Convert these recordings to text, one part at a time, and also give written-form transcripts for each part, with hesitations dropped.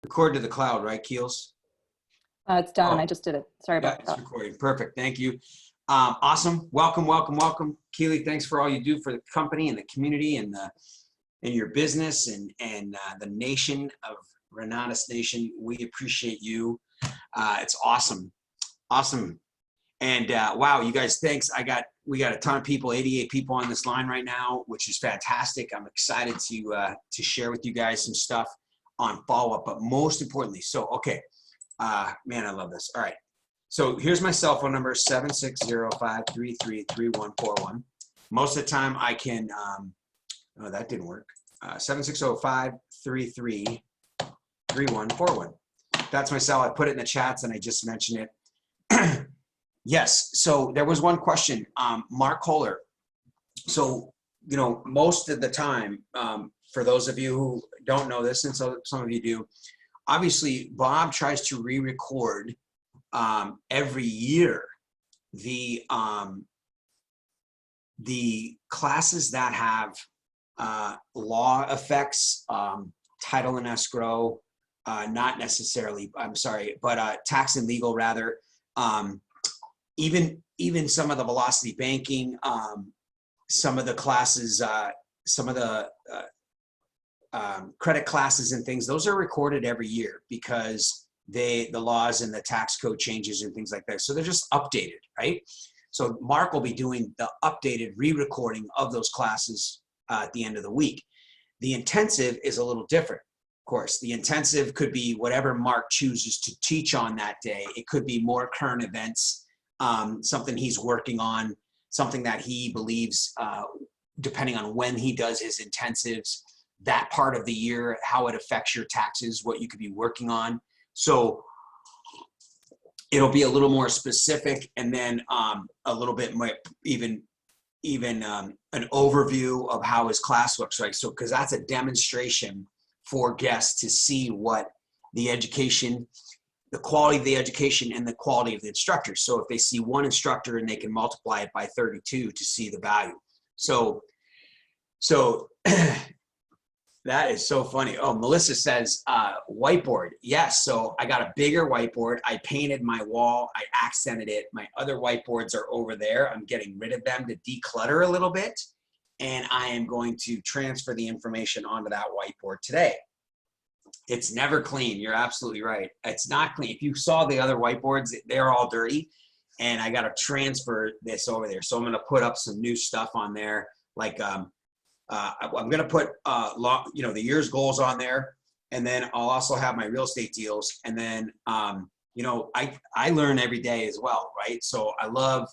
Record to the cloud, right, Keels? It's done. Oh, I just did it. Sorry yeah, about it's that. recording. Perfect. Thank you. Awesome. Welcome, welcome, welcome. Keely, thanks for all you do for the company and the community and your business and the nation of Renatus Nation. We appreciate you. It's awesome. Awesome. And wow, you guys, thanks. We got a ton of people, 88 people on this line right now, which is fantastic. I'm excited to share with you guys some stuff on follow-up, but most importantly, so okay, man, I love this. All right, so here's my cell phone number, 760-533-3141. Most of the time I can, oh, that didn't work. 760-533-3141. That's my cell. I put it in the chats and I just mentioned it. Yes, so there was one question, Mark Kohler. So, you know, most of the time, for those of you who don't know this, and so some of you do, obviously Bob tries to re-record every year the classes that have law effects, title and escrow, not necessarily, I'm sorry, but tax and legal rather, even some of the velocity banking, some of the classes, some of the credit classes and things, those are recorded every year because the laws and the tax code changes and things like that. So they're just updated, right? So Mark will be doing the updated re-recording of those classes at the end of the week. The intensive is a little different. Of course, the intensive could be whatever Mark chooses to teach on that day. It could be more current events, something he's working on, something that he believes, depending on when he does his intensives, that part of the year, how it affects your taxes, what you could be working on. So it'll be a little more specific, and then a little bit more, even an overview of how his class looks, right? So, because that's a demonstration for guests to see what the education, the quality of the education and the quality of the instructors. So if they see one instructor and they can multiply it by 32 to see the value. So that is so funny. Oh, Melissa says, whiteboard. Yes, so I got a bigger whiteboard. I painted my wall. I accented it. My other whiteboards are over there. I'm getting rid of them to declutter a little bit. And I am going to transfer the information onto that whiteboard today. It's never clean. You're absolutely right. It's not clean. If you saw the other whiteboards, they're all dirty. And I got to transfer this over there. So I'm going to put up some new stuff on there. Like, I'm going to put, you know, the year's goals on there. And then I'll also have my real estate deals. And then, you know, I learn every day as well, right? So I love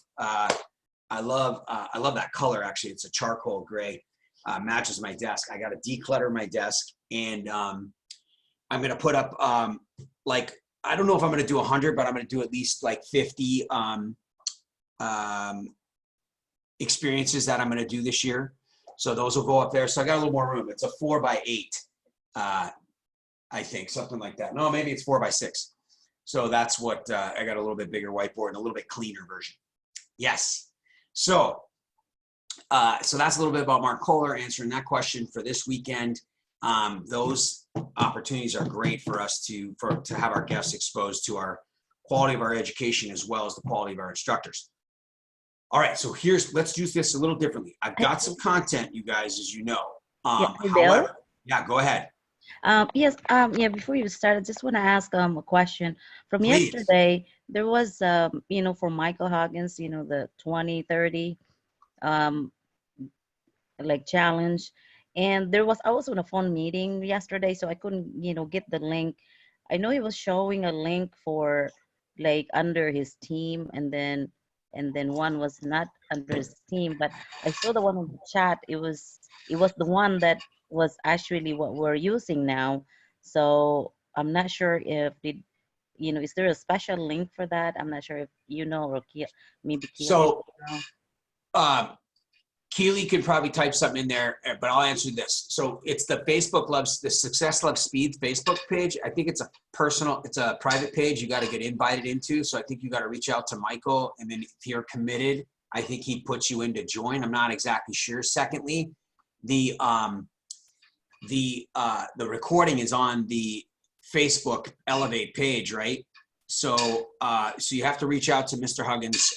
that color. Actually, it's a charcoal gray, matches my desk. I got to declutter my desk, and I'm going to put up, like, I don't know if I'm going to do 100, but I'm going to do at least like 50 experiences that I'm going to do this year. So those will go up there. So I got a little more room. It's a 4x8, I think, something like that. No, maybe it's 4x6. So that's what, I got a little bit bigger whiteboard and a little bit cleaner version. Yes. So that's a little bit about Mark Kohler, answering that question for this weekend. Those opportunities are great for us to have our guests exposed to our quality of our education as well as the quality of our instructors. All right, so let's do this a little differently. I've got some content, you guys, as you know. However, yeah, go ahead. Yes, yeah, before you start, I just want to ask a question. From Please. Yesterday, there was, you know, for Michael Huggins, you know, the 2030 like challenge. And I was on a phone meeting yesterday, so I couldn't, you know, get the link. I know he was showing a link for like under his team, and then one was not under his team, but I saw the one in the chat. It was the one that was actually what we're using now. So I'm not sure if you know, is there a special link for that? I'm not sure if you know, or maybe Keely. So Keely could probably type something in there, but I'll answer this. So it's the the Success Loves Speed Facebook page. I think it's a private page you got to get invited into. So I think you got to reach out to Michael, and then if you're committed, I think he puts you in to join. I'm not exactly sure. Secondly, the recording is on the Facebook Elevate page, right? So, so you have to reach out to Mr. Huggins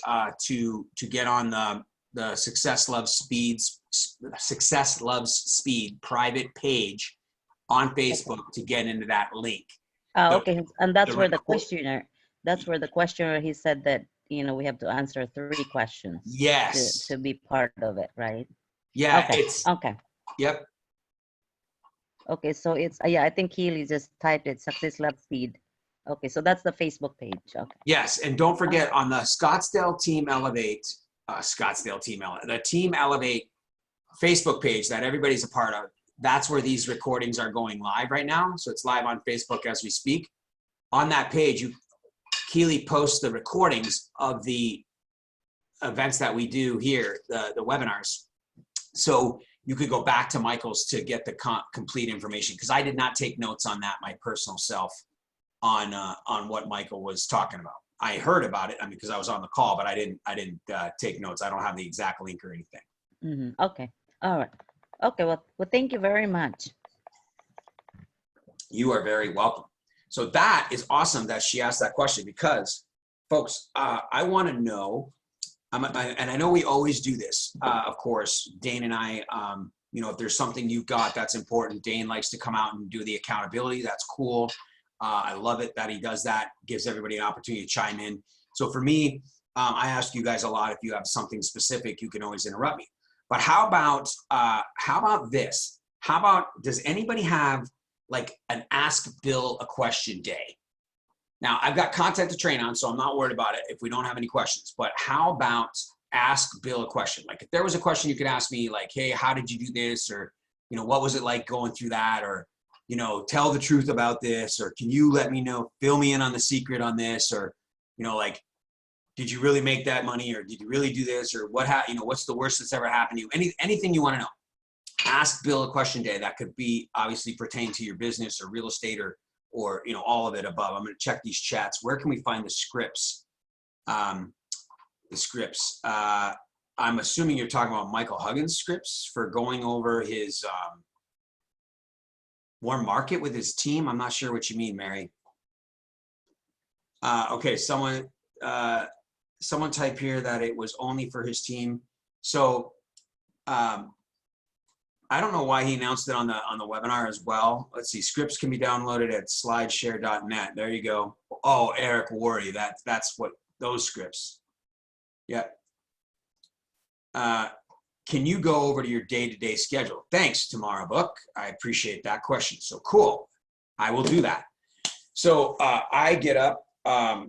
to get on the Success Loves Speed private page on Facebook to get into that link. So Okay, and that's the where the record- questionnaire. That's where the questionnaire. He said that we have to answer 3 questions Yes. to be part of it, right? Yeah, Okay. it's, Okay. yep. Okay. So it's yeah. I think Keely just typed it. Success Lab Speed. Okay. So that's the Facebook page. Okay. Yes, and don't forget on the Scottsdale Team Elevate, the Team Elevate Facebook page that everybody's a part of, that's where these recordings are going live right now. So it's live on Facebook as we speak. On that page, Keely posts the recordings of the events that we do here, the webinars. So you could go back to Michael's to get the complete information, because I did not take notes on that, my personal self, on what Michael was talking about. I heard about it, I mean, because I was on the call, but I didn't take notes. I don't have the exact link or anything. Okay. All right. Okay. Well, thank you very much. You are very welcome. So that is awesome that she asked that question, because, folks, I want to know, and I know we always do this, of course, Dane and I, if there's something you've got that's important, Dane likes to come out and do the accountability. That's cool. I love it that he does that, gives everybody an opportunity to chime in. So for me, I ask you guys a lot. If you have something specific, you can always interrupt me. But how about this? How about, does anybody have like an Ask Bill a Question day? Now, I've got content to train on, so I'm not worried about it if we don't have any questions. But how about Ask Bill a Question? Like, if there was a question you could ask me, like, hey, how did you do this? Or, what was it like going through that? Or, tell the truth about this. Or can you let me know, fill me in on the secret on this? Or, like, did you really make that money? Or did you really do this? Or what's the worst that's ever happened to you? Anything you want to know. Ask Bill a Question day. That could be obviously pertain to your business or real estate or all of it above. I'm going to check these chats. Where can we find the scripts? I'm assuming you're talking about Michael Huggins' scripts for going over his warm market with his team. I'm not sure what you mean, Mary. Okay, someone type here that it was only for his team. So I don't know why he announced it on the webinar as well. Let's see, scripts can be downloaded at slideshare.net. There you go. Oh, Eric Worry, that's what those scripts. Yeah. Can you go over to your day-to-day schedule? Thanks, Tamara Book. I appreciate that question. So cool. I will do that. So I get up,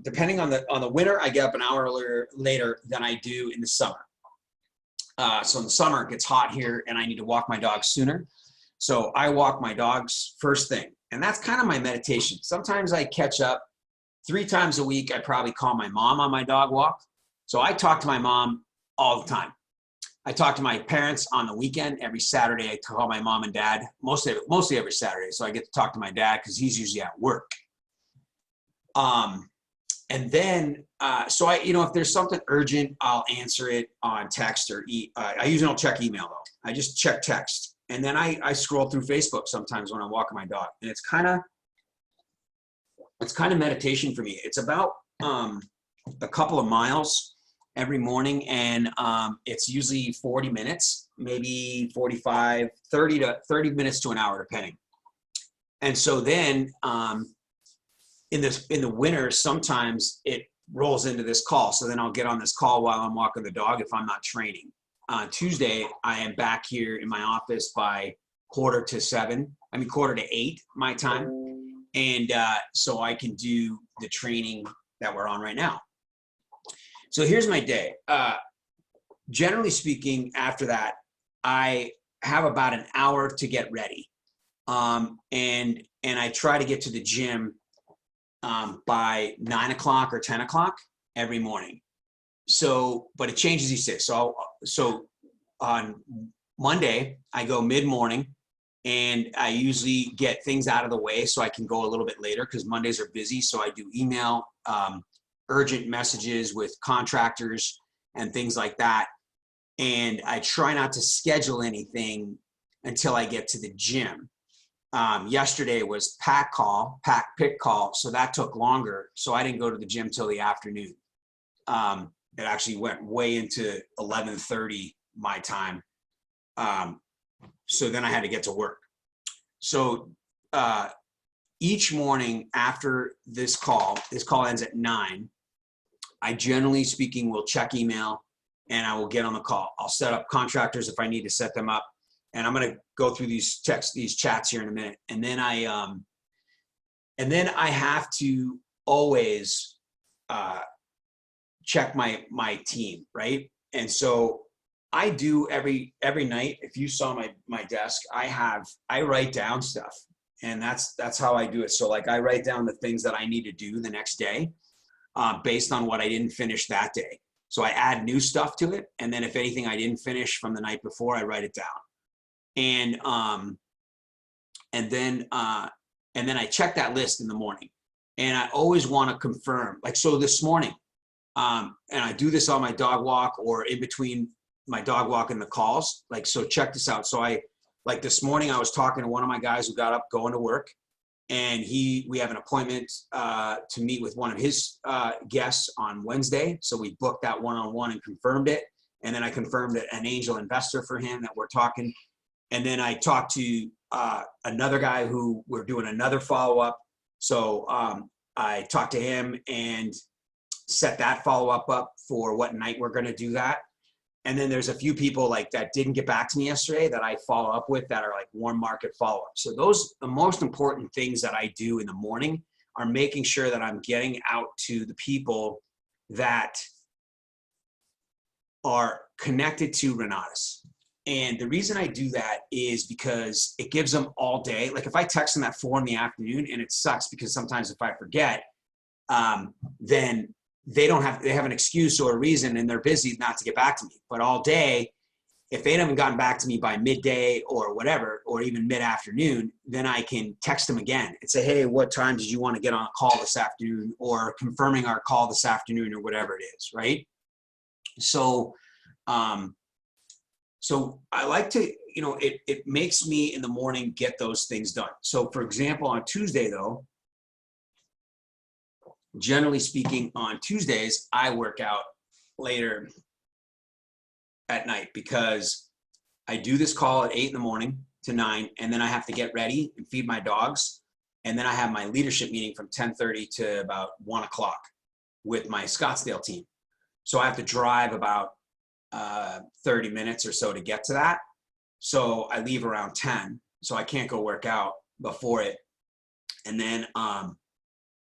depending on the winter, I get up an hour later than I do in the summer. So in the summer, it gets hot here and I need to walk my dogs sooner. So I walk my dogs first thing. And that's kind of my meditation. Sometimes I catch up 3 times a week. I probably call my mom on my dog walk. So I talk to my mom all the time. I talk to my parents on the weekend. Every Saturday, I call my mom and dad, mostly every Saturday. So I get to talk to my dad because he's usually at work. And then, so if there's something urgent, I'll answer it on text or I usually don't check email though. I just check text. And then I scroll through Facebook sometimes when I'm walking my dog. And it's kind of meditation for me. It's about a couple of miles every morning. And it's usually 40 minutes, maybe 45, 30 minutes to an hour, depending. And so then, in the winter, sometimes it rolls into this call. So then I'll get on this call while I'm walking the dog if I'm not training. On Tuesday, I am back here in my office by 8:45 my time. And so I can do the training that we're on right now. So here's my day. Generally speaking, after that, I have about an hour to get ready. And I try to get to the gym by 9 o'clock or 10 o'clock every morning. So, but it changes each day. So on Monday, I go mid-morning and I usually get things out of the way so I can go a little bit later because Mondays are busy. So I do email, urgent messages with contractors and things like that. And I try not to schedule anything until I get to the gym. Yesterday was pack pick call. So that took longer. So I didn't go to the gym till the afternoon. It actually went way into 11:30 my time. So then I had to get to work. So each morning after this call ends at 9, I generally speaking will check email and I will get on the call. I'll set up contractors if I need to set them up. And I'm going to go through these chats here in a minute. And then I have to always check my team, right? And so I do every night. If you saw my desk, I write down stuff, and that's how I do it. So like I write down the things that I need to do the next day, based on what I didn't finish that day. So I add new stuff to it, and then if anything I didn't finish from the night before, I write it down. And then I check that list in the morning, and I always want to confirm. Like so this morning, and I do this on my dog walk or in between my dog walk and the calls. Like so, check this out. So like this morning, I was talking to one of my guys who got up going to work, and we have an appointment to meet with one of his guests on Wednesday. So we booked that one-on-one and confirmed it. And then I confirmed an angel investor for him that we're talking. And then I talked to another guy who we're doing another follow-up. So I talked to him and set that follow-up up for what night we're going to do that. And then there's a few people like that didn't get back to me yesterday that I follow up with that are like warm market follow-up. So the most important things that I do in the morning are making sure that I'm getting out to the people that are connected to Renatus. And the reason I do that is because it gives them all day. Like if I text them at 4 in the afternoon, and it sucks because sometimes if I forget, then they have an excuse or a reason and they're busy not to get back to me. But all day, if they haven't gotten back to me by midday or whatever, or even mid-afternoon, then I can text them again and say, hey, what time did you want to get on a call this afternoon, or confirming our call this afternoon, or whatever it is, right? So, so I like to, it makes me in the morning get those things done. So for example, on Tuesday though, generally speaking on Tuesdays, I work out later at night because I do this call at 8 in the morning to 9, and then I have to get ready and feed my dogs. And then I have my leadership meeting from 10:30 to about 1 o'clock with my Scottsdale team. So I have to drive about 30 minutes or so to get to that. So I leave around 10. So I can't go work out before it. And then,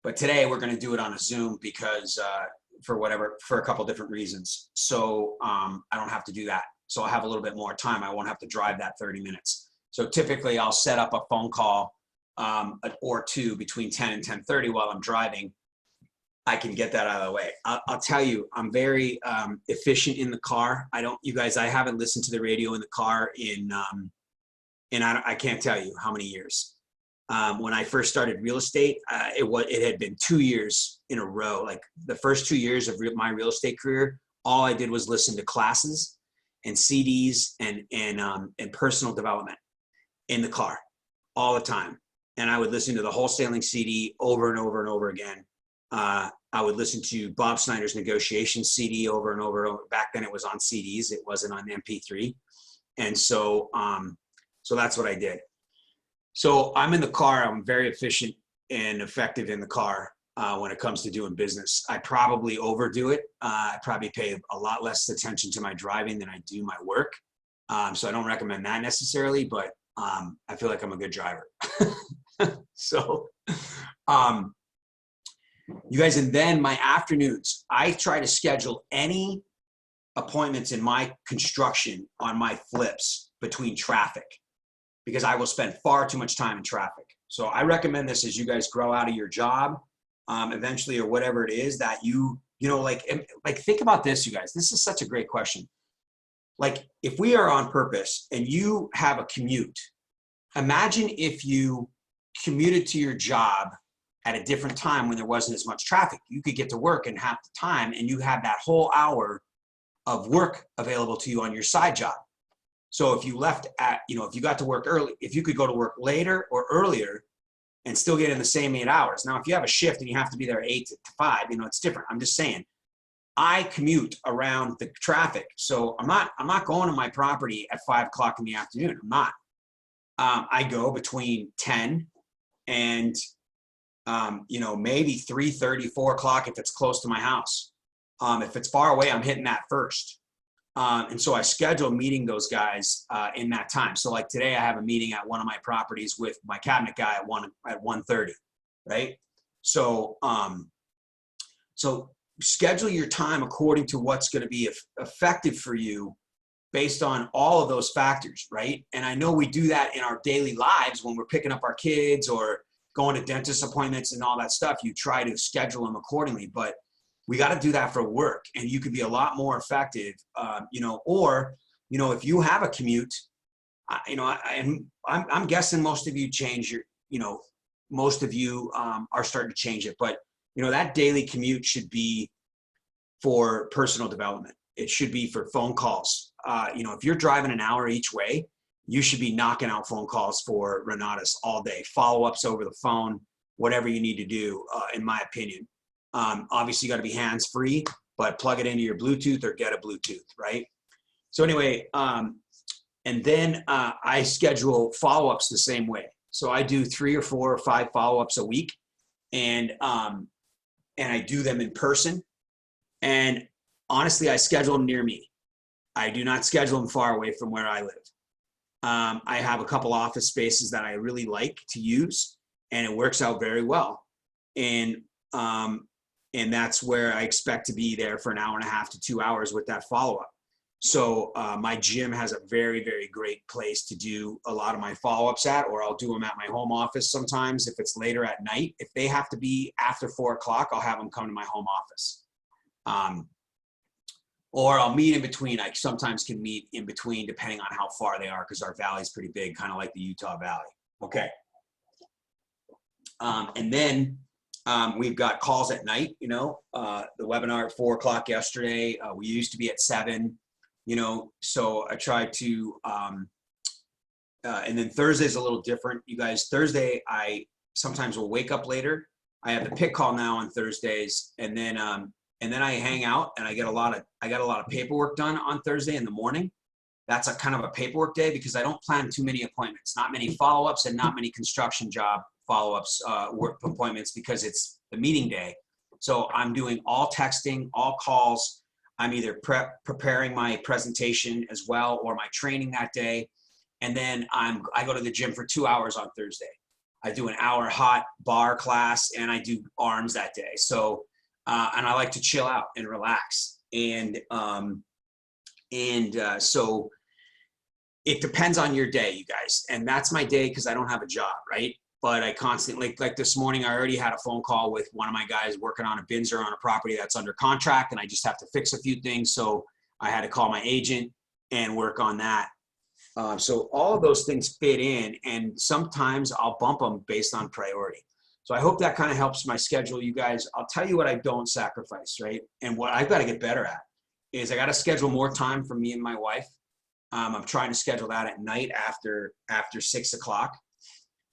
but today we're going to do it on a Zoom because for a couple different reasons. So I don't have to do that. So I'll have a little bit more time. I won't have to drive that 30 minutes. So typically I'll set up a phone call or two between 10 and 10:30 while I'm driving. I can get that out of the way. I'll tell you, I'm very efficient in the car. I haven't listened to the radio in the car in I can't tell you how many years. When I first started real estate, it had been 2 years in a row. Like the first 2 years of my real estate career, all I did was listen to classes and CDs and personal development in the car all the time. And I would listen to the wholesaling CD over and over and over again. I would listen to Bob Snyder's negotiation CD over and over. Back then it was on CDs. It wasn't on MP3. And so, so that's what I did. So I'm in the car. I'm very efficient and effective in the car when it comes to doing business. I probably overdo it. I probably pay a lot less attention to my driving than I do my work. So I don't recommend that necessarily, but I feel like I'm a good driver. So, you guys, and then my afternoons, I try to schedule any appointments in my construction on my flips between traffic, because I will spend far too much time in traffic. So I recommend this as you guys grow out of your job eventually, or whatever it is that like think about this, you guys. This is such a great question. Like if we are on purpose and you have a commute, imagine if you commuted to your job at a different time when there wasn't as much traffic. You could get to work in half the time and you have that whole hour of work available to you on your side job. So if you left at, if you got to work early, if you could go to work later or earlier and still get in the same 8 hours. Now, if you have a shift and you have to be there 8 to 5, it's different. I'm just saying, I commute around the traffic. So I'm not going to my property at 5 o'clock in the afternoon. I'm not. I go between 10 and, maybe 3:30, 4 o'clock if it's close to my house. If it's far away, I'm hitting that first. And so I schedule meeting those guys in that time. So like today, I have a meeting at one of my properties with my cabinet guy at 1:30, right? So so schedule your time according to what's going to be effective for you based on all of those factors, right? And I know we do that in our daily lives when we're picking up our kids or going to dentist appointments and all that stuff. You try to schedule them accordingly, but we got to do that for work, and you could be a lot more effective, or if you have a commute, I'm guessing most of you change your, most of you are starting to change it, but that daily commute should be for personal development. It should be for phone calls. If you're driving an hour each way, you should be knocking out phone calls for Renatus all day, follow-ups over the phone, whatever you need to do, in my opinion. Obviously you got to be hands-free, but plug it into your Bluetooth or get a Bluetooth, right? So anyway, and then I schedule follow-ups the same way. So I do 3 or 4 or 5 follow-ups a week, and I do them in person. And honestly, I schedule them near me. I do not schedule them far away from where I live. I have a couple office spaces that I really like to use, and it works out very well. And that's where I expect to be there for an hour and a half to 2 hours with that follow-up. So my gym has a very, very great place to do a lot of my follow-ups at, or I'll do them at my home office sometimes if it's later at night. If they have to be after 4 o'clock, I'll have them come to my home office. Or I'll meet in between. I sometimes can meet in between depending on how far they are, because our valley is pretty big, kind of like the Utah Valley. Okay. And then we've got calls at night, the webinar at 4 o'clock yesterday. We used to be at 7, so I try to, and then Thursday's a little different. You guys, Thursday, I sometimes will wake up later. I have the pick call now on Thursdays, and then I hang out and I got a lot of paperwork done on Thursday in the morning. That's a kind of a paperwork day because I don't plan too many appointments, not many follow-ups and not many construction job follow-ups, work appointments, because it's the meeting day. So I'm doing all texting, all calls. I'm either preparing my presentation as well or my training that day. And then I go to the gym for 2 hours on Thursday. I do an hour hot bar class and I do arms that day. So, and I like to chill out and relax. So it depends on your day, you guys. And that's my day because I don't have a job, right? But I constantly, like this morning, I already had a phone call with one of my guys working on a Binzer on a property that's under contract, and I just have to fix a few things. So I had to call my agent and work on that. So all of those things fit in, and sometimes I'll bump them based on priority. So I hope that kind of helps my schedule, you guys. I'll tell you what I don't sacrifice, right? And what I've got to get better at is I got to schedule more time for me and my wife. I'm trying to schedule that at night after 6 o'clock.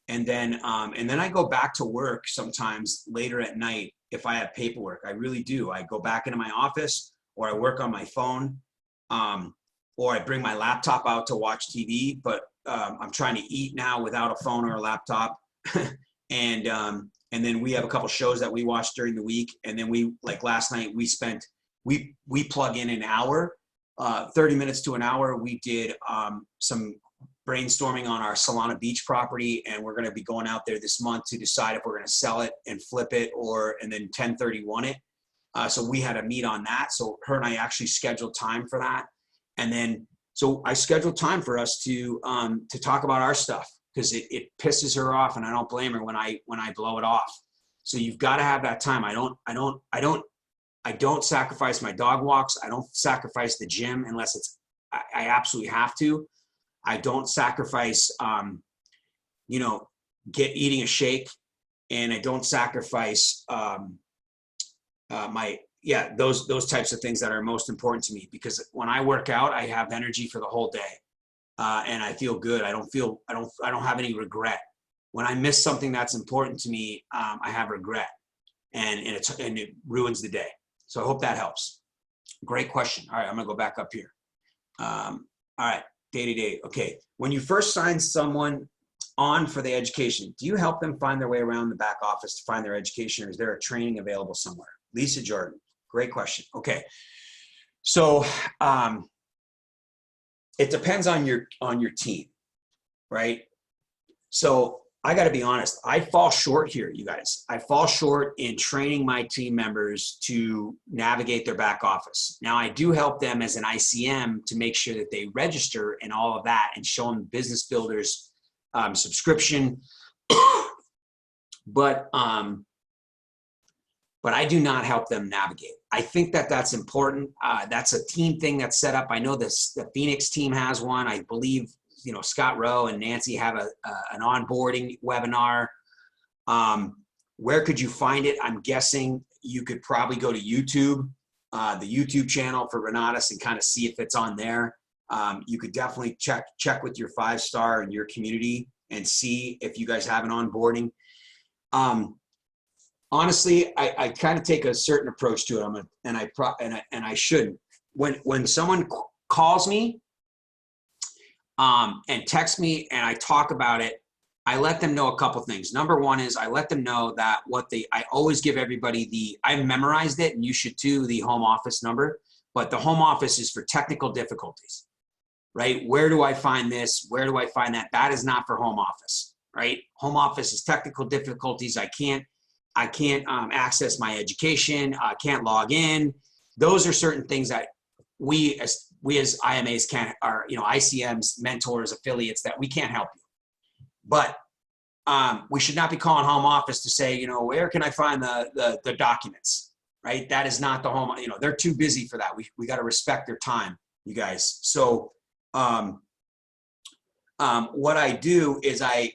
And then I go back to work sometimes later at night if I have paperwork. I really do. I go back into my office, or I work on my phone, or I bring my laptop out to watch TV. But I'm trying to eat now without a phone or a laptop. And then we have a couple shows that we watch during the week. And then like last night, we plug in an hour, 30 minutes to an hour. We did some brainstorming on our Solana Beach property, and we're going to be going out there this month to decide if we're going to sell it and flip it and then 1031 it. So we had a meet on that. So her and I actually scheduled time for that. And then, so I scheduled time for us to talk about our stuff, because it pisses her off, and I don't blame her when I blow it off. So you've got to have that time. I don't sacrifice my dog walks. I don't sacrifice the gym unless I absolutely have to. I don't sacrifice, eating a shake, and I don't sacrifice those types of things that are most important to me, because when I work out, I have energy for the whole day. and I feel good. I don't have any regret. When I miss something that's important to me, I have regret, and it ruins the day. So I hope that helps. Great question. All right, I'm gonna go back up here. All right, day-to-day. Okay, when you first sign someone on for the education, do you help them find their way around the back office to find their education, or is there a training available somewhere? Lisa Jordan, great question. Okay, so it depends on your team, right? So I got to be honest, I fall short here, you guys. I fall short in training my team members to navigate their back office. Now, I do help them as an ICM to make sure that they register and all of that, and show them Business Builder's subscription. But I do not help them navigate. I think that that's important. That's a team thing that's set up. I know the Phoenix team has one. I believe, you know, Scott Rowe and Nancy have an onboarding webinar. Where could you find it? I'm guessing you could probably go to YouTube, the YouTube channel for Renatus, and kind of see if it's on there. You could definitely check with your 5-star in your community and see if you guys have an onboarding. Honestly, I kind of take a certain approach to it, and I shouldn't. When someone calls me and texts me and I talk about it, I let them know a couple things. Number one is I let them know that I always give everybody I memorized it, and you should too, the home office number, but the home office is for technical difficulties, right? Where do I find this? Where do I find that? That is not for home office, right? Home office is technical difficulties. I can't access my education. I can't log in. Those are certain things that we as IMAs ICMs, mentors, affiliates, that we can't help you. But we should not be calling home office to say, you know, where can I find the documents, right? That is not the home, you know, they're too busy for that. We got to respect their time, you guys. So what I do is I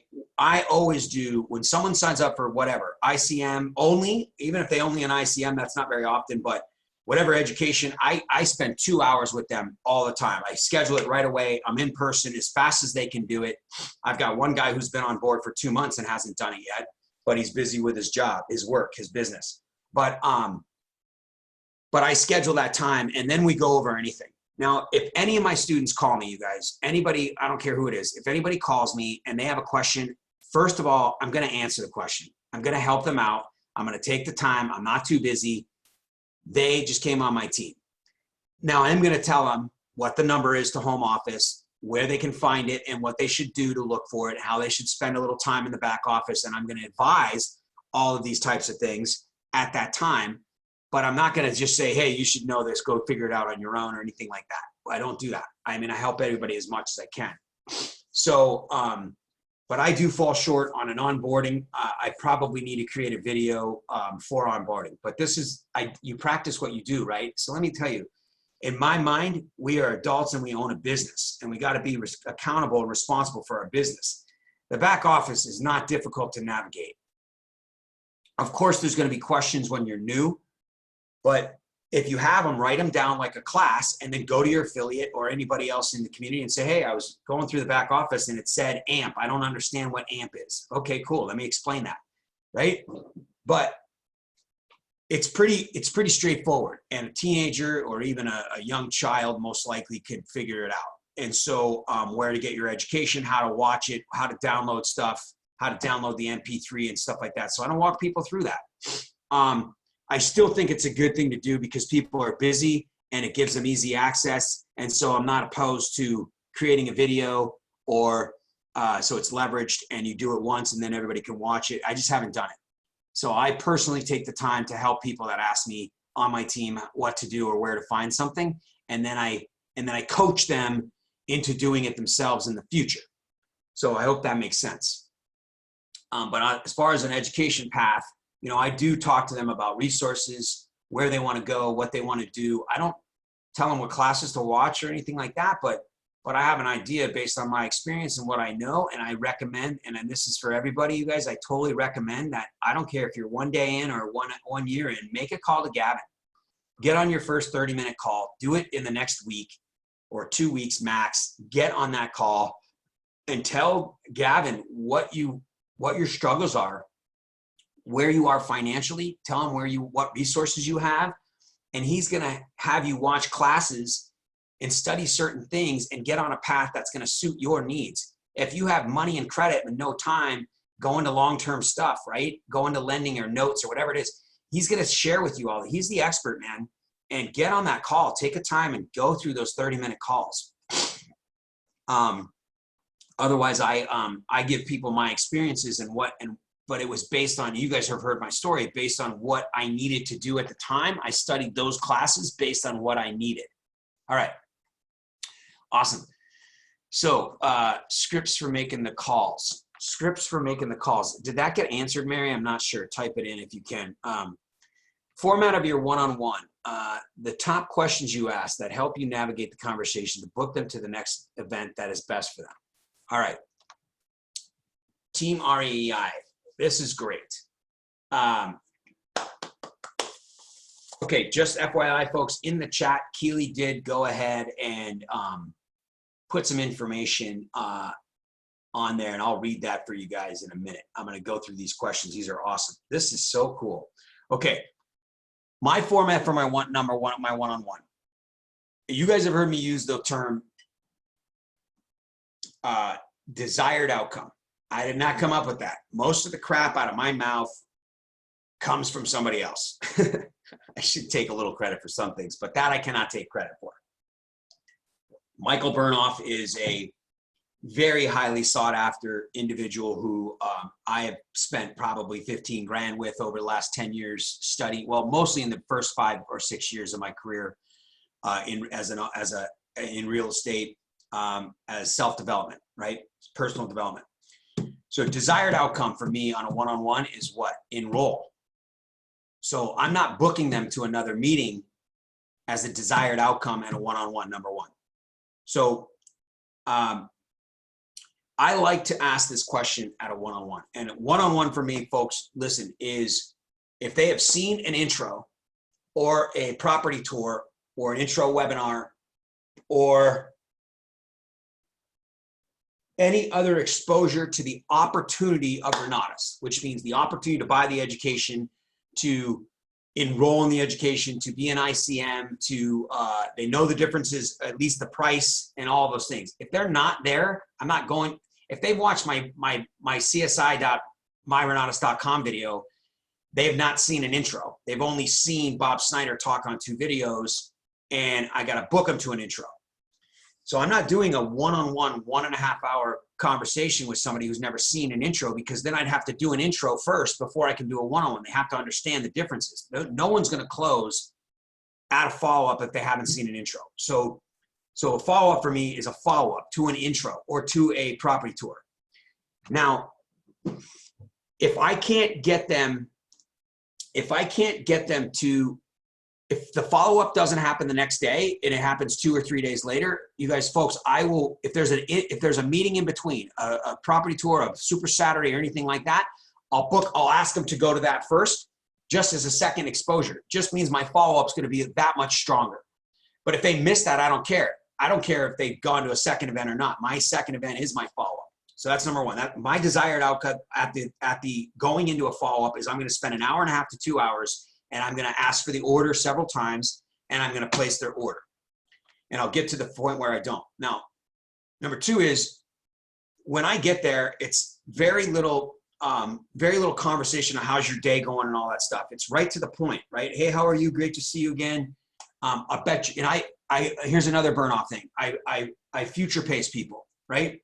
always do, when someone signs up for whatever, ICM only, even if they only an ICM, that's not very often, but whatever education, I spend 2 hours with them all the time. I schedule it right away. I'm in person as fast as they can do it. I've got one guy who's been on board for 2 months and hasn't done it yet, but he's busy with his job, his work, his business. But I schedule that time, and then we go over anything. Now, if any of my students call me, you guys, anybody, I don't care who it is, if anybody calls me and they have a question, first of all, I'm going to answer the question. I'm going to help them out. I'm going to take the time. I'm not too busy. They just came on my team. Now, I'm going to tell them what the number is to home office, where they can find it, and what they should do to look for it, how they should spend a little time in the back office. And I'm going to advise all of these types of things at that time. But I'm not going to just say, hey, you should know this, go figure it out on your own or anything like that. I don't do that. I mean, I help everybody as much as I can. So, but I do fall short on an onboarding. I probably need to create a video for onboarding. But this is, you practice what you do, right? So let me tell you, in my mind, we are adults and we own a business, and we got to be accountable and responsible for our business. The back office is not difficult to navigate. Of course, there's going to be questions when you're new. But if you have them, write them down like a class, and then go to your affiliate or anybody else in the community and say, hey, I was going through the back office and it said AMP. I don't understand what AMP is. Okay, cool. Let me explain that, right? But it's pretty straightforward. And a teenager or even a young child most likely could figure it out. And so where to get your education, how to watch it, how to download stuff, how to download the MP3 and stuff like that. So I don't walk people through that. I still think it's a good thing to do because people are busy and it gives them easy access. And so I'm not opposed to creating a video or so it's leveraged and you do it once and then everybody can watch it. I just haven't done it. So I personally take the time to help people that ask me on my team what to do or where to find something. And then I coach them into doing it themselves in the future. So I hope that makes sense. But as far as an education path, you know, I do talk to them about resources, where they want to go, what they want to do. I don't tell them what classes to watch or anything like that, but I have an idea based on my experience and what I know, and I recommend, and this is for everybody, you guys, I totally recommend that. I don't care if you're 1 day in or one year in, make a call to Gavin. Get on your first 30-minute call. Do it in the next week. or 2 weeks max, get on that call and tell Gavin what your struggles are, where you are financially, tell him what resources you have, and he's going to have you watch classes and study certain things and get on a path that's going to suit your needs. If you have money and credit and no time, go into long-term stuff, right? Go into lending or notes or whatever it is. He's going to share with you all. He's the expert, man. And get on that call. Take a time and go through those 30-minute calls. Otherwise, I give people my experiences but it was based on, you guys have heard my story, based on what I needed to do at the time. I studied those classes based on what I needed. All right. Awesome. So scripts for making the calls. Scripts for making the calls. Did that get answered, Mary? I'm not sure. Type it in if you can. Format of your one-on-one. The top questions you ask that help you navigate the conversation to book them to the next event that is best for them. All right. Team REI. This is great. Okay, just FYI, folks, in the chat, Keely did go ahead and put some information on there, and I'll read that for you guys in a minute. I'm going to go through these questions. These are awesome. This is so cool. Okay, my format for my one-on-one. You guys have heard me use the term desired outcome. I did not come up with that. Most of the crap out of my mouth comes from somebody else. I should take a little credit for some things, but that I cannot take credit for. Michael Burnoff is a very highly sought after individual who I have spent probably 15 grand with over the last 10 years studying, well, mostly in the first 5 or 6 years of my career in real estate, as self-development, right? Personal development. So desired outcome for me on a one-on-one is what? Enroll. So I'm not booking them to another meeting as a desired outcome and a one-on-one, number one. So I like to ask this question at a one-on-one. And one-on-one for me, folks, listen, is if they have seen an intro or a property tour or an intro webinar or any other exposure to the opportunity of Renatus, which means the opportunity to buy the education, to enroll in the education, to be an ICM, to they know the differences, at least the price and all of those things. If they're not there, I'm not going. If they've watched my csi.myrenatus.com video, they have not seen an intro. They've only seen Bob Snyder talk on 2 videos, and I got to book them to an intro. So I'm not doing a one-on-one, 1.5 hour conversation with somebody who's never seen an intro, because then I'd have to do an intro first before I can do a one-on-one. They have to understand the differences. No one's going to close at a follow-up if they haven't seen an intro. So a follow-up for me is a follow-up to an intro or to a property tour. Now, if I can't get them to, if the follow-up doesn't happen the next day and it happens 2 or 3 days later, you guys, folks, I will, if there's a meeting in between, a property tour, a Super Saturday or anything like that, I'll ask them to go to that first, just as a second exposure. Just means my follow-up is going to be that much stronger. But if they miss that, I don't care. I don't care if they've gone to a second event or not. My second event is my follow-up. So that's number one. My desired outcome at the going into a follow-up is I'm going to spend 1.5 hours to 2 hours, and I'm going to ask for the order several times, and I'm going to place their order. And I'll get to the point where I don't. Now, number 2 is when I get there, it's very little conversation on how's your day going and all that stuff. It's right to the point, right? Hey, how are you? Great to see you again. I bet you, and here's another burn-off thing. I future pace people, right?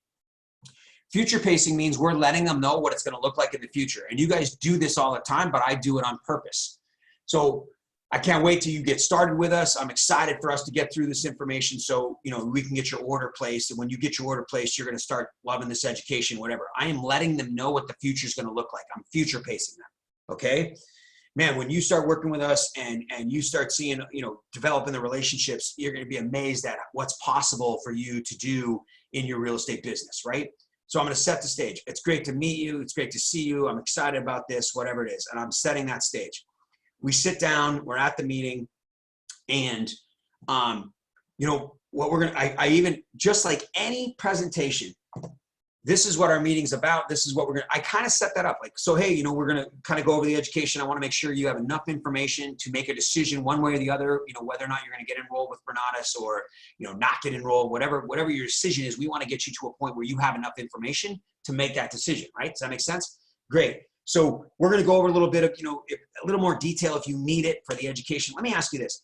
Future pacing means we're letting them know what it's going to look like in the future. And you guys do this all the time, but I do it on purpose. So I can't wait till you get started with us. I'm excited for us to get through this information so, we can get your order placed. And when you get your order placed, you're going to start loving this education, whatever. I am letting them know what the future is going to look like. I'm future pacing them. Okay. Man, when you start working with us and you start seeing, developing the relationships, you're going to be amazed at what's possible for you to do in your real estate business, right? So I'm going to set the stage. It's great to meet you. It's great to see you. I'm excited about this, whatever it is. And I'm setting that stage. We sit down, we're at the meeting, and, what we're gonna, I even, just like any presentation, this is what our meeting's about. This is what we're gonna, I kind of set that up like, so, hey, you know, we're gonna kind of go over the education. I want to make sure you have enough information to make a decision one way or the other, you know, whether or not you're going to get enrolled with Bernatus or, you know, not get enrolled, whatever your decision is. We want to get you to a point where you have enough information to make that decision, right? Does that make sense? Great. So we're going to go over a little bit of, you know, a little more detail if you need it for the education. Let me ask you this.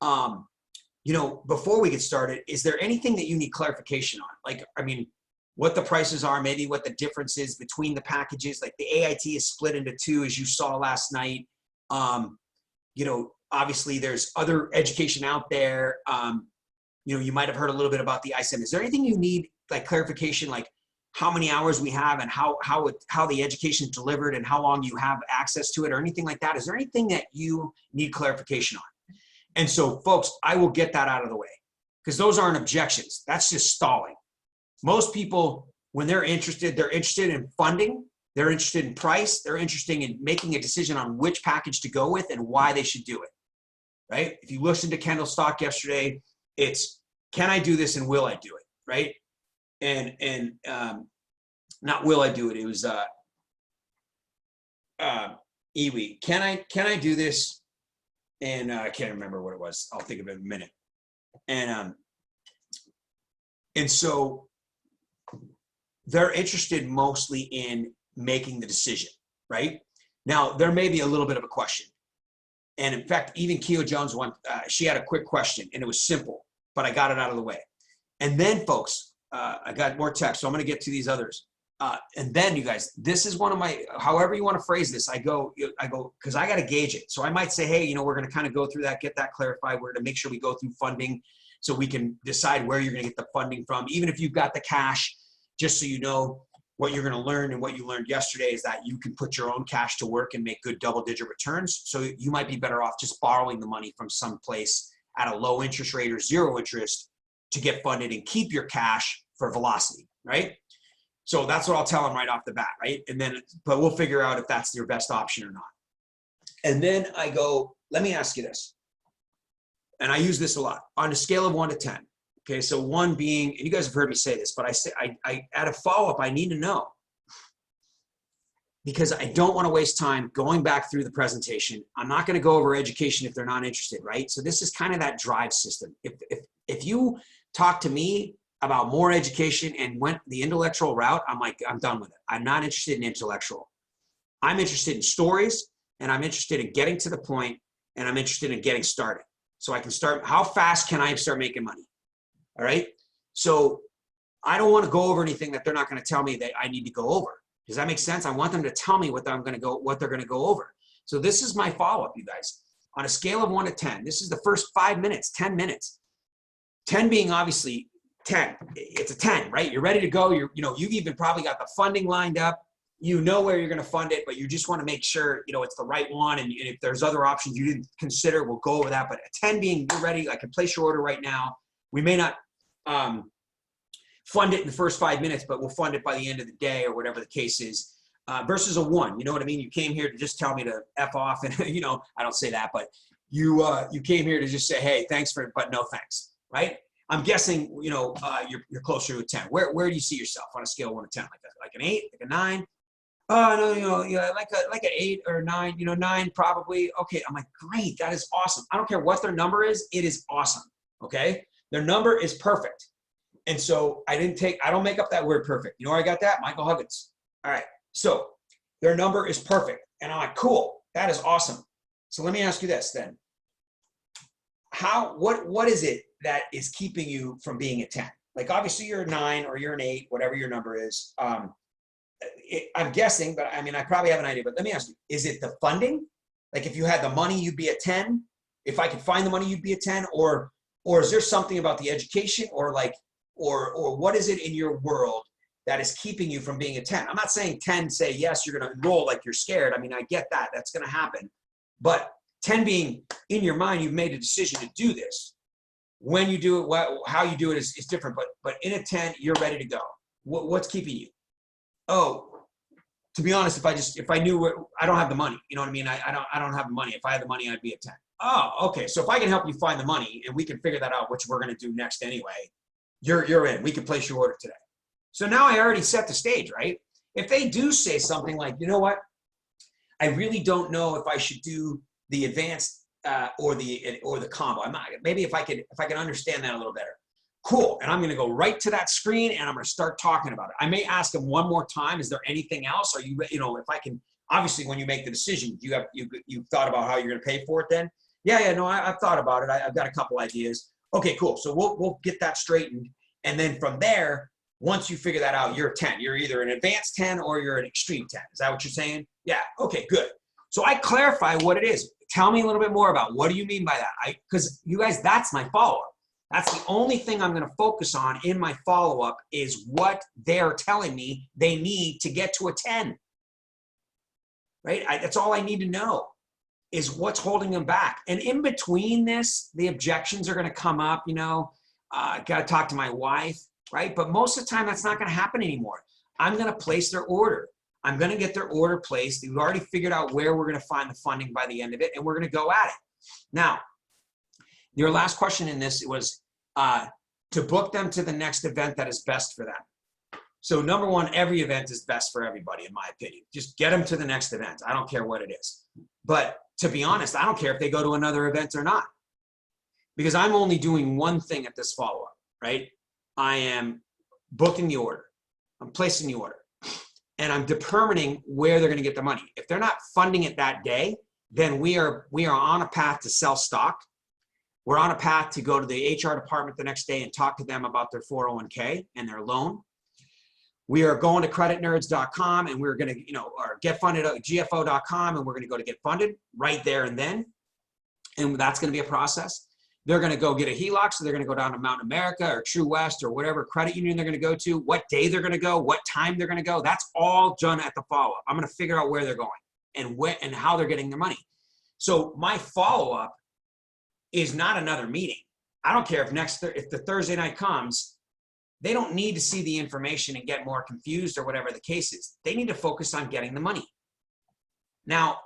You know, before we get started, is there anything that you need clarification on? Like, I mean, what the prices are, maybe what the difference is between the packages. Like the AIT is split into two, as you saw last night. You know, obviously there's other education out there. You know, you might have heard a little bit about the ISM. Is there anything you need like clarification, like how many hours we have and how the education is delivered and how long you have access to it or anything like that? Is there anything that you need clarification on? And so folks, I will get that out of the way because those aren't objections. That's just stalling. Most people, when they're interested in funding, they're interested in price, they're interested in making a decision on which package to go with and why they should do it, right? If you listened to Kendall's talk yesterday, it's, can I do this and will I do it, right? And not will I do it, it was Iwi. Can I do this? And I can't remember what it was. I'll think of it in a minute. And so they're interested mostly in making the decision, right? Now, there may be a little bit of a question. And in fact, even Keo Jones, she had a quick question and it was simple, but I got it out of the way. And then folks, I got more text, so I'm gonna get to these others. And then you guys, this is one of my, however you wanna phrase this, I go, cause I gotta gauge it. So I might say, hey, you know, we're gonna kind of go through that, get that clarified. We're gonna make sure we go through funding so we can decide where you're gonna get the funding from. Even if you've got the cash, just so you know what you're gonna learn and what you learned yesterday is that you can put your own cash to work and make good double-digit returns. So you might be better off just borrowing the money from someplace at a low interest rate or zero interest to get funded and keep your cash for velocity, right? So that's what I'll tell them right off the bat, right? And then, but we'll figure out if that's your best option or not. And then I go, let me ask you this. And I use this a lot. On a scale of 1 to 10, okay, so 1 being, and you guys have heard me say this, but I at a follow-up, I need to know because I don't want to waste time going back through the presentation. I'm not going to go over education if they're not interested, right? So this is kind of that drive system. If you talk to me about more education and went the intellectual route, I'm like, I'm done with it. I'm not interested in intellectual. I'm interested in stories and I'm interested in getting to the point and I'm interested in getting started. So I can start, how fast can I start making money? All right. So I don't want to go over anything that they're not going to tell me that I need to go over. Does that make sense? I want them to tell me what they're going to go over. So this is my follow-up, you guys. On a scale of 1 to 10, this is the first 5 minutes, 10 minutes. 10 being obviously 10. It's a 10, right? You're ready to go. You've even probably got the funding lined up. You know where you're going to fund it, but you just want to make sure, it's the right one. And if there's other options you didn't consider, we'll go over that. But a 10 being you're ready, I can place your order right now. We may not fund it in the first 5 minutes, but we'll fund it by the end of the day or whatever the case is, versus a 1. You know what I mean? You came here to just tell me to F off and, I don't say that, but you came here to just say, hey, thanks but no thanks, right? I'm guessing, you're closer to a 10. Where do you see yourself on a scale of 1 to 10? Like an 8, like a 9? Oh, no, like an 8 or 9, 9 probably. Okay, I'm like, great, that is awesome. I don't care what their number is, it is awesome, okay? Their number is perfect. And so I don't make up that word perfect. You know where I got that? Michael Huggins. All right, so their number is perfect. And I'm like, cool, that is awesome. So let me ask you this then. What is it that is keeping you from being a 10? Like obviously you're a 9 or you're an 8, whatever your number is. I'm guessing, but I mean, I probably have an idea, but let me ask you, is it the funding? Like if you had the money, you'd be a 10? If I could find the money, you'd be a 10? Or is there something about the education or what is it in your world that is keeping you from being a 10? I'm not saying 10 say, yes, you're going to enroll like you're scared. I mean, I get that. That's going to happen. But 10 being in your mind, you've made a decision to do this. When you do it, how you do it is different. But in a 10, you're ready to go. What's keeping you? Oh, to be honest, if I knew I don't have the money, you know what I mean? I don't have the money. If I had the money, I'd be a 10. Oh, okay. So if I can help you find the money and we can figure that out, which we're going to do next anyway, you're in. We can place your order today. So now I already set the stage, right? If they do say something like, you know what, I really don't know if I should do the advanced or the combo. I'm not, maybe if I can understand that a little better. Cool. And I'm going to go right to that screen and I'm going to start talking about it. I may ask them one more time. Is there anything else? Are you, if I can, obviously when you make the decision, you've thought about how you're going to pay for it then? Yeah, no, I've thought about it. I've got a couple ideas. Okay, cool. So we'll get that straightened. And then from there, once you figure that out, you're a 10. You're either an advanced 10 or you're an extreme 10. Is that what you're saying? Yeah. Okay, good. So I clarify what it is. Tell me a little bit more about what do you mean by that? Because you guys, that's my follow-up. That's the only thing I'm going to focus on in my follow-up is what they're telling me they need to get to a 10. Right? That's all I need to know is what's holding them back. And in between this, the objections are going to come up, got to talk to my wife, right? But most of the time, that's not going to happen anymore. I'm going to place their order. I'm going to get their order placed. We've already figured out where we're going to find the funding by the end of it, and we're going to go at it. Now, your last question in this was to book them to the next event that is best for them. So number one, every event is best for everybody, in my opinion. Just get them to the next event. I don't care what it is. But to be honest, I don't care if they go to another event or not, because I'm only doing one thing at this follow-up, right? I am booking the order. I'm placing the order. And I'm determining where they're going to get the money. If they're not funding it that day, then we are on a path to sell stock. We're on a path to go to the HR department the next day and talk to them about their 401k and their loan. We are going to creditnerds.com and we're going to, or get funded at gfo.com, and we're going to go to get funded right there and then. And that's going to be a process. They're going to go get a HELOC, so they're going to go down to Mountain America or True West or whatever credit union they're going to go to, what day they're going to go, what time they're going to go. That's all done at the follow-up. I'm going to figure out where they're going and how they're getting their money. So my follow-up is not another meeting. I don't care if the Thursday night comes, they don't need to see the information and get more confused or whatever the case is. They need to focus on getting the money. Now,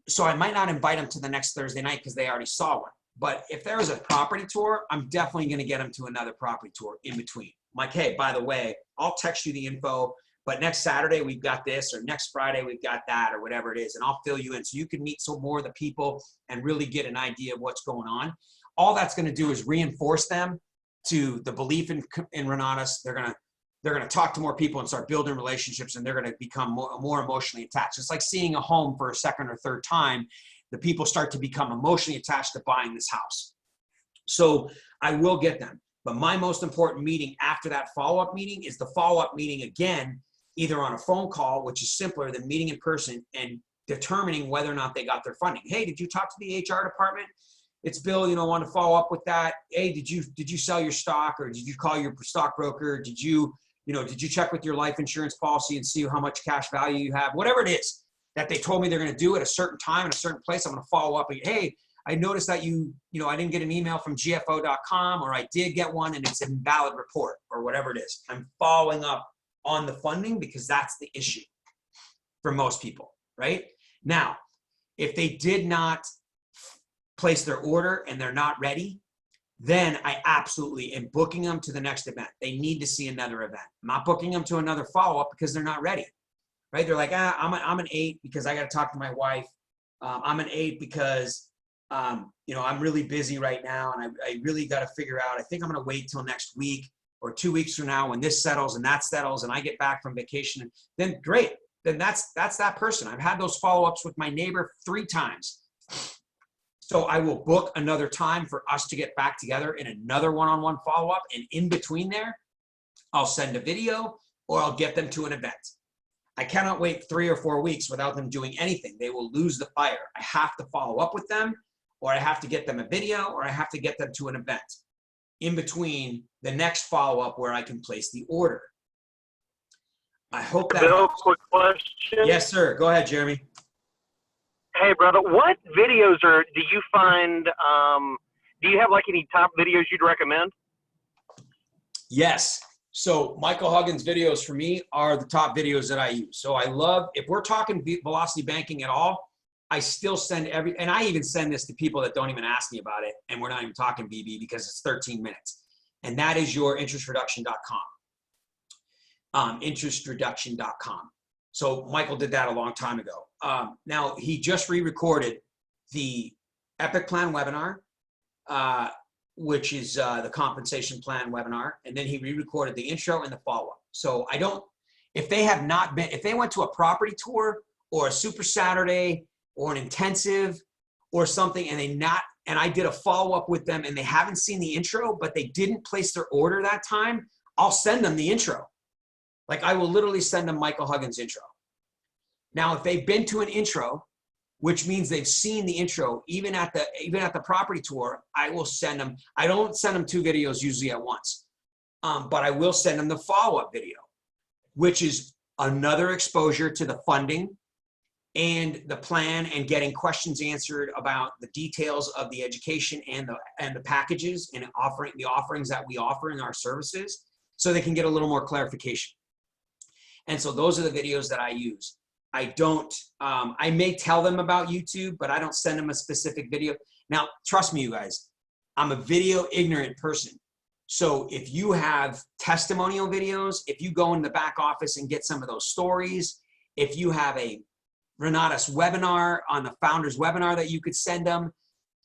so I might not invite them to the next Thursday night because they already saw one. But if there is a property tour, I'm definitely going to get them to another property tour in between. I'm like, hey, by the way, I'll text you the info, but next Saturday we've got this, or next Friday we've got that, or whatever it is, and I'll fill you in so you can meet some more of the people and really get an idea of what's going on. All that's going to do is reinforce them to the belief in Renatus. They're going to talk to more people and start building relationships, and they're going to become more emotionally attached. It's like seeing a home for a second or third time. The people start to become emotionally attached to buying this house. So I will get them. But my most important meeting after that follow-up meeting is the follow-up meeting again, either on a phone call, which is simpler than meeting in person, and determining whether or not they got their funding. Hey, did you talk to the HR department? It's Bill, want to follow up with that. Hey, did you sell your stock, or did you call your stockbroker? Did you check with your life insurance policy and see how much cash value you have? Whatever it is that they told me they're going to do at a certain time in a certain place, I'm going to follow up. And, hey, I noticed that I didn't get an email from gfo.com, or I did get one and it's an invalid report, or whatever it is. I'm following up on the funding because that's the issue for most people, right? Now, if they did not place their order and they're not ready, then I absolutely am booking them to the next event. They need to see another event. I'm not booking them to another follow-up because they're not ready. Right? They're like, I'm an 8 because I got to talk to my wife. I'm an 8 because, I'm really busy right now and I really got to figure out, I think I'm going to wait till next week or 2 weeks from now when this settles and that settles and I get back from vacation. Then great. Then that's that person. I've had those follow-ups with my neighbor 3 times. So I will book another time for us to get back together in another one-on-one follow-up. And in between there, I'll send a video or I'll get them to an event. I cannot wait 3 or 4 weeks without them doing anything. They will lose the fire. I have to follow up with them, or I have to get them a video, or I have to get them to an event in between the next follow-up where I can place the order. I hope that Bill, helps. quick question. Yes, sir. Go ahead, Jeremy. Hey, brother, what videos do you find, do you have like any top videos you'd recommend? Yes. So Michael Huggins videos for me are the top videos that I use. So I love, if we're talking velocity banking at all, I still send and I even send this to people that don't even ask me about it. And we're not even talking BB because it's 13 minutes. And that is your interestreduction.com. Interestreduction.com. So Michael did that a long time ago. Now he just re-recorded the Epic Plan webinar, which is the compensation plan webinar. And then he re-recorded the intro and the follow-up. So if they have not been, if they went to a property tour or a Super Saturday or an intensive or something, and I did a follow-up with them and they haven't seen the intro, but they didn't place their order that time, I'll send them the intro. Like I will literally send them Michael Huggins' intro. Now, if they've been to an intro, which means they've seen the intro, even at the property tour, I will send them. I don't send them 2 videos usually at once, but I will send them the follow-up video, which is another exposure to the funding and the plan and getting questions answered about the details of the education and the packages and the offerings that we offer in our services, so they can get a little more clarification. And so those are the videos that I use. I don't, I may tell them about YouTube, but I don't send them a specific video. Now, trust me, you guys, I'm a video ignorant person. So if you have testimonial videos, if you go in the back office and get some of those stories, if you have a Renata's webinar on the founders webinar that you could send them,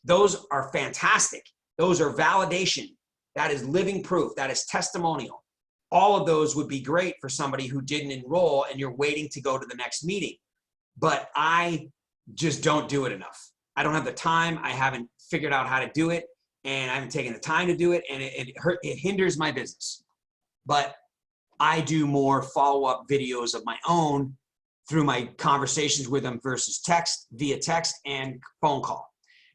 those are fantastic. Those are validation. That is living proof. That is testimonial. All of those would be great for somebody who didn't enroll and you're waiting to go to the next meeting. But I just don't do it enough. I don't have the time. I haven't figured out how to do it, and I haven't taken the time to do it, and it hinders my business. But I do more follow-up videos of my own through my conversations with them versus via text and phone call.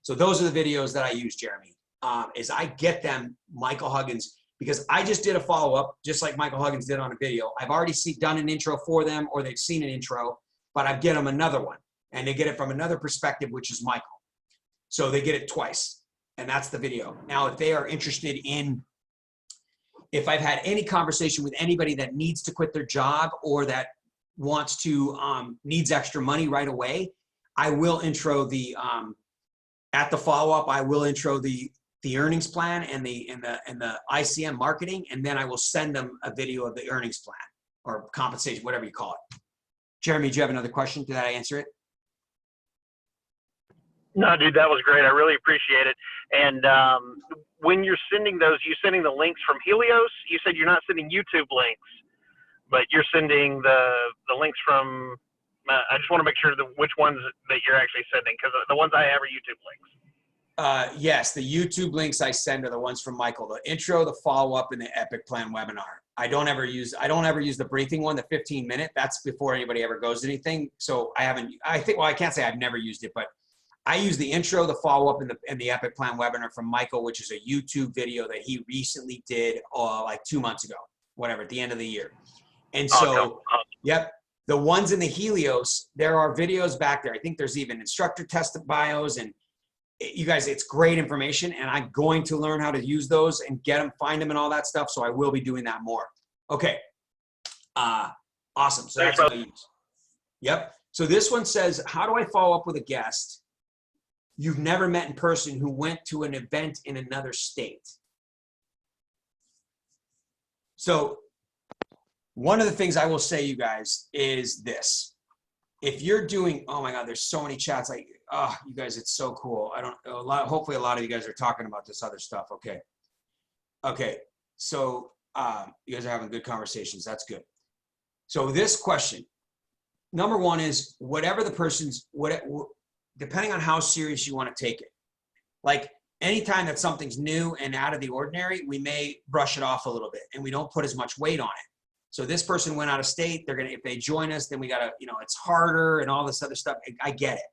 So those are the videos that I use, Jeremy, is I get them Michael Huggins, because I just did a follow-up, just like Michael Huggins did on a video. I've already done an intro for them, or they've seen an intro, but I get them another one, and they get it from another perspective, which is Michael. So they get it twice, and that's the video. Now, if they are interested in, if I've had any conversation with anybody that needs to quit their job or that wants to, needs extra money right away, I will intro the, at the follow-up, I will intro the earnings plan and the ICM marketing, and then I will send them a video of the earnings plan or compensation, whatever you call it. Jeremy, do you have another question? Did I answer it? No, dude, that was great. I really appreciate it. And when you're sending those, you sending the links from Helios? You said you're not sending YouTube links, but you're sending the links from, I just want to make sure which ones that you're actually sending, because the ones I have are YouTube links. Yes, the YouTube links I send are the ones from Michael, the intro, the follow-up, and the Epic Plan webinar. I don't ever use the briefing one, the 15-minute. That's before anybody ever goes to anything. So I can't say I've never used it, but I use the intro, the follow-up, and the Epic Plan webinar from Michael, which is a YouTube video that he recently did like 2 months ago, whatever, at the end of the year. And so, yep, the ones in the Helios, there are videos back there. I think there's even instructor test bios, and you guys, it's great information, and I'm going to learn how to use those and get them, find them, and all that stuff. So I will be doing that more. Okay. Awesome. So that's what I use. Yep. So this one says, how do I follow up with a guest you've never met in person who went to an event in another state? So one of the things I will say, you guys, is this. If you're doing, oh my God, there's so many chats. Oh, you guys, it's so cool. Hopefully a lot of you guys are talking about this other stuff. Okay. Okay. So you guys are having good conversations. That's good. So this question, number one is whatever the person's, depending on how serious you want to take it. Like anytime that something's new and out of the ordinary, we may brush it off a little bit and we don't put as much weight on it. So this person went out of state. If they join us, then we got to, it's harder and all this other stuff. I get it.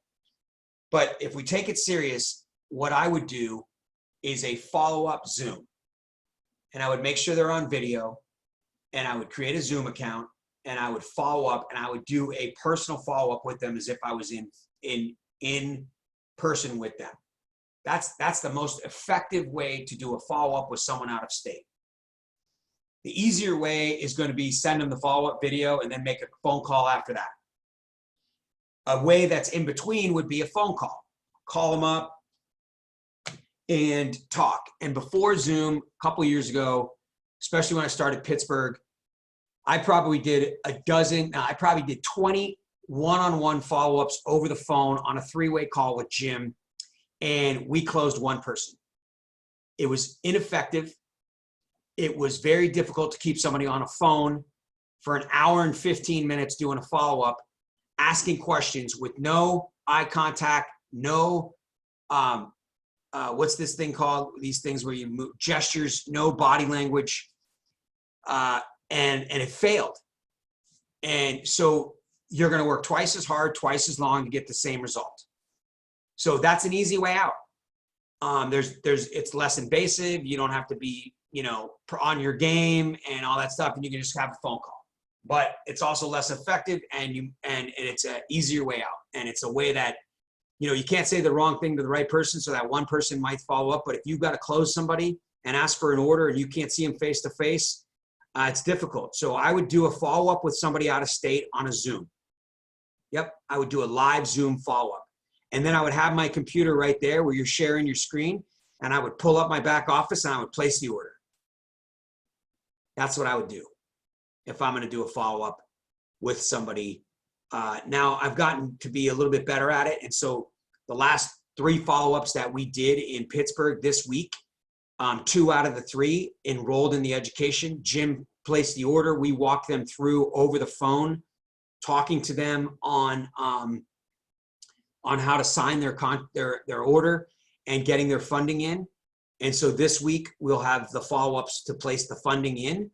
But if we take it serious, what I would do is a follow-up Zoom. And I would make sure they're on video, and I would create a Zoom account, and I would follow up, and I would do a personal follow-up with them as if I was in person with them. That's the most effective way to do a follow-up with someone out of state. The easier way is going to be send them the follow-up video and then make a phone call after that. A way that's in between would be a phone call. Call them up and talk. And before Zoom, a couple of years ago, especially when I started Pittsburgh, I probably did 20 one-on-one follow-ups over the phone on a 3-way call with Jim, and we closed one person. It was ineffective. It was very difficult to keep somebody on a phone for an hour and 15 minutes doing a follow-up, asking questions with no eye contact, no, what's this thing called? These things where you move gestures, no body language, and it failed. And so you're going to work twice as hard, twice as long to get the same result. So that's an easy way out. It's less invasive. You don't have to be, on your game and all that stuff, and you can just have a phone call. But it's also less effective, and it's an easier way out. And it's a way that, you can't say the wrong thing to the right person, so that one person might follow up. But if you've got to close somebody and ask for an order and you can't see them face to face, it's difficult. So I would do a follow-up with somebody out of state on a Zoom. Yep, I would do a live Zoom follow-up. And then I would have my computer right there where you're sharing your screen, and I would pull up my back office and I would place the order. That's what I would do if I'm going to do a follow-up with somebody. Now I've gotten to be a little bit better at it. And so the last 3 follow-ups that we did in Pittsburgh this week, 2 out of the 3 enrolled in the education. Jim placed the order. We walked them through over the phone, talking to them on how to sign their order and getting their funding in. And so this week we'll have the follow-ups to place the funding in.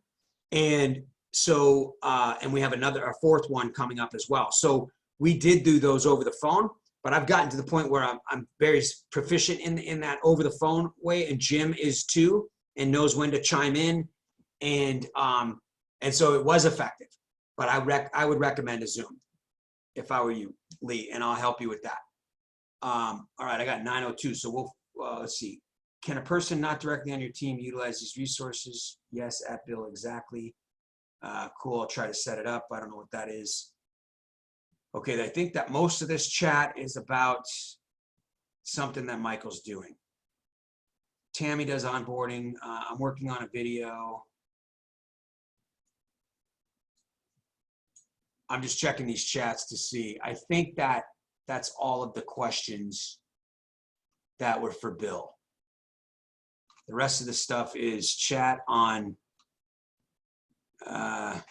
And so, and we have a 4th one coming up as well. So we did do those over the phone, but I've gotten to the point where I'm very proficient in that over the phone way. And Jim is too, and knows when to chime in. And so it was effective, but I would recommend a Zoom if I were you, Lee, and I'll help you with that. All right, I got 9:02. So let's see. Can a person not directly on your team utilize these resources? Yes, at Bill, exactly. Cool, I'll try to set it up. I don't know what that is. Okay, I think that most of this chat is about something that Michael's doing. Tammy does onboarding. I'm working on a video. I'm just checking these chats to see. I think that's all of the questions that were for Bill. The rest of the stuff is chat on, I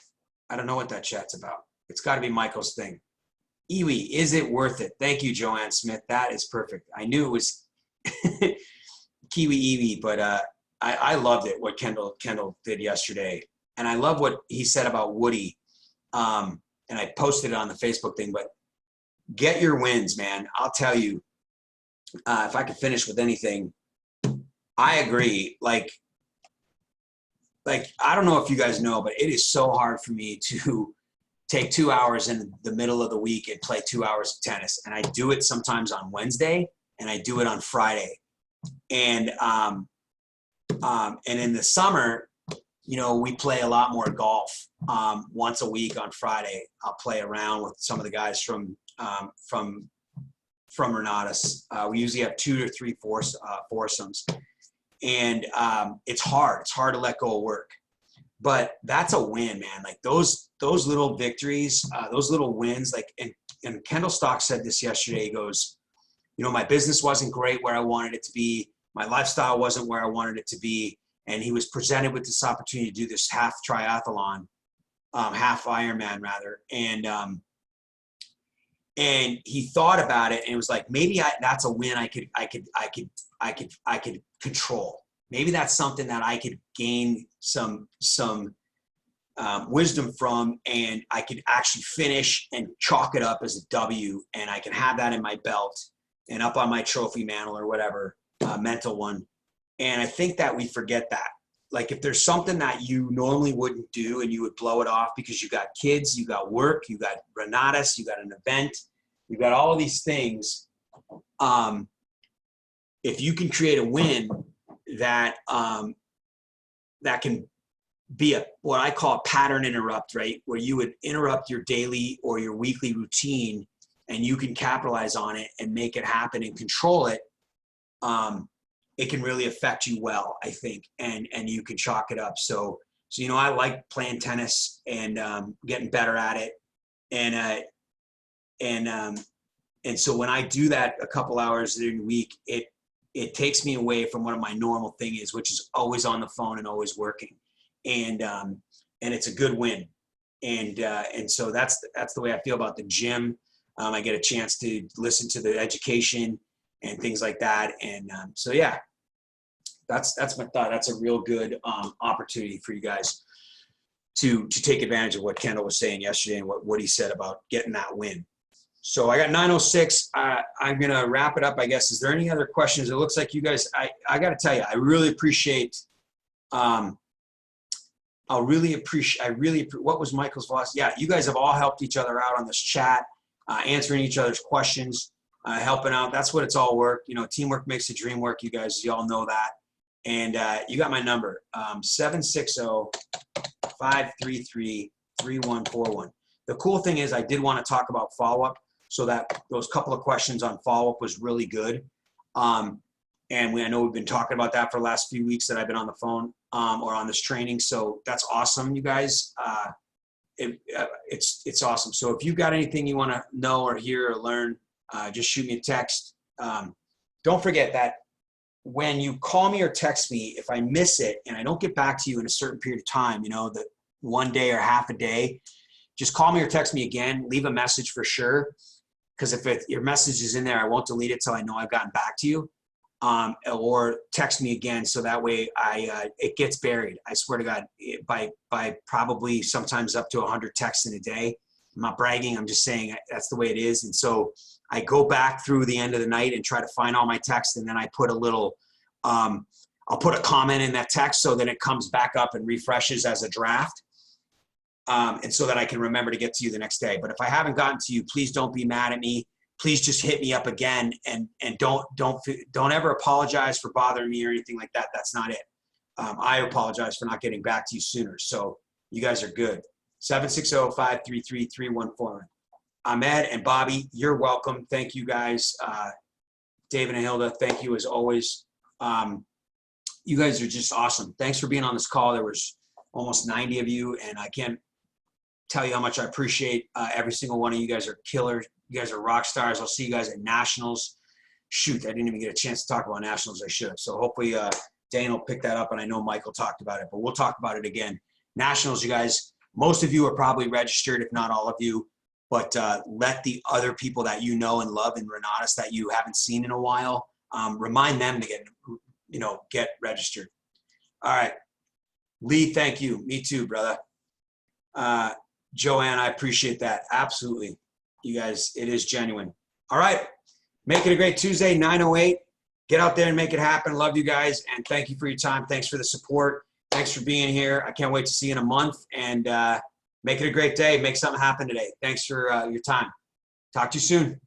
don't know what that chat's about. It's got to be Michael's thing. Iwi, is it worth it? Thank you, Joanne Smith. That is perfect. I knew it was Kiwi Iwi, but I loved it, what Kendall did yesterday. And I love what he said about Woody. And I posted it on the Facebook thing, but get your wins, man. I'll tell you, if I could finish with anything, I agree. Like, I don't know if you guys know, but it is so hard for me to take 2 hours in the middle of the week and play 2 hours of tennis. And I do it sometimes on Wednesday and I do it on Friday. And in the summer, we play a lot more golf. Once a week on Friday, I'll play around with some of the guys from Renatus. We usually have 2 or 3 foursomes. And it's hard to let go of work, but that's a win, man. Like those little victories, those little wins, like, and Kendall Stock said this yesterday. He goes, my business wasn't great where I wanted it to be. My lifestyle wasn't where I wanted it to be. And he was presented with this opportunity to do this half triathlon, half Ironman rather. And he thought about it and it was like, maybe that's a win I could control. Maybe that's something that I could gain some wisdom from, and I could actually finish and chalk it up as a W, and I can have that in my belt and up on my trophy mantle or whatever, mental one. And I think that we forget that. Like if there's something that you normally wouldn't do and you would blow it off because you got kids, you got work, you got Renatus, you got an event, you got all of these things. If you can create a win that that can be what I call a pattern interrupt, right? Where you would interrupt your daily or your weekly routine and you can capitalize on it and make it happen and control it, it can really affect you well, I think, and you can chalk it up. So you know, I like playing tennis and getting better at it, and so when I do that a couple hours during the week, it takes me away from what my normal thing is, which is always on the phone and always working, and it's a good win, and so that's the way I feel about the gym. I get a chance to listen to the education and things like that, and so yeah. That's my thought. That's a real good opportunity for you guys to take advantage of what Kendall was saying yesterday and what he said about getting that win. So I got 9:06. I'm gonna wrap it up, I guess. Is there any other questions? It looks like you guys. I got to tell you, I really appreciate. I really appreciate. What was Michael's philosophy? Yeah, you guys have all helped each other out on this chat, answering each other's questions, helping out. That's what it's all work. You know, teamwork makes the dream work. You guys, you all know that. And you got my number, 760-533-3141. The cool thing is I did want to talk about follow-up, so that those couple of questions on follow-up was really good. And I know we've been talking about that for the last few weeks that I've been on the phone or on this training. So that's awesome, you guys. It's awesome. So if you've got anything you want to know or hear or learn, just shoot me a text. Don't forget that when you call me or text me, if I miss it and I don't get back to you in a certain period of time, you know, that one day or half a day, just call me or text me again. Leave a message for sure. Because if your message is in there, I won't delete it till I know I've gotten back to you. Or text me again, so that way it gets buried. I swear to God, by probably sometimes up to 100 texts in a day. I'm not bragging. I'm just saying that's the way it is. And so I go back through the end of the night and try to find all my texts, and then I put a little, I'll put a comment in that text so that it comes back up and refreshes as a draft, and so that I can remember to get to you the next day. But if I haven't gotten to you, please don't be mad at me. Please just hit me up again, and don't ever apologize for bothering me or anything like that. That's not it. I apologize for not getting back to you sooner. So you guys are good. 760-533-3141. Ahmed and Bobby, you're welcome. Thank you guys. David and Hilda, thank you as always. You guys are just awesome. Thanks for being on this call. There was almost 90 of you, and I can't tell you how much I appreciate every single one of you guys are killers. You guys are rock stars. I'll see you guys at Nationals. Shoot, I didn't even get a chance to talk about Nationals. I should have. So hopefully Dane will pick that up, and I know Michael talked about it, but we'll talk about it again. Nationals, you guys, most of you are probably registered, if not all of you, but let the other people that you know and love in Renatus that you haven't seen in a while, remind them to get registered. All right. Lee, thank you. Me too, brother. Joanne, I appreciate that. Absolutely. You guys, it is genuine. All right. Make it a great Tuesday, 9:08. Get out there and make it happen. Love you guys, and thank you for your time. Thanks for the support. Thanks for being here. I can't wait to see you in a month, and make it a great day. Make something happen today. Thanks for your time. Talk to you soon.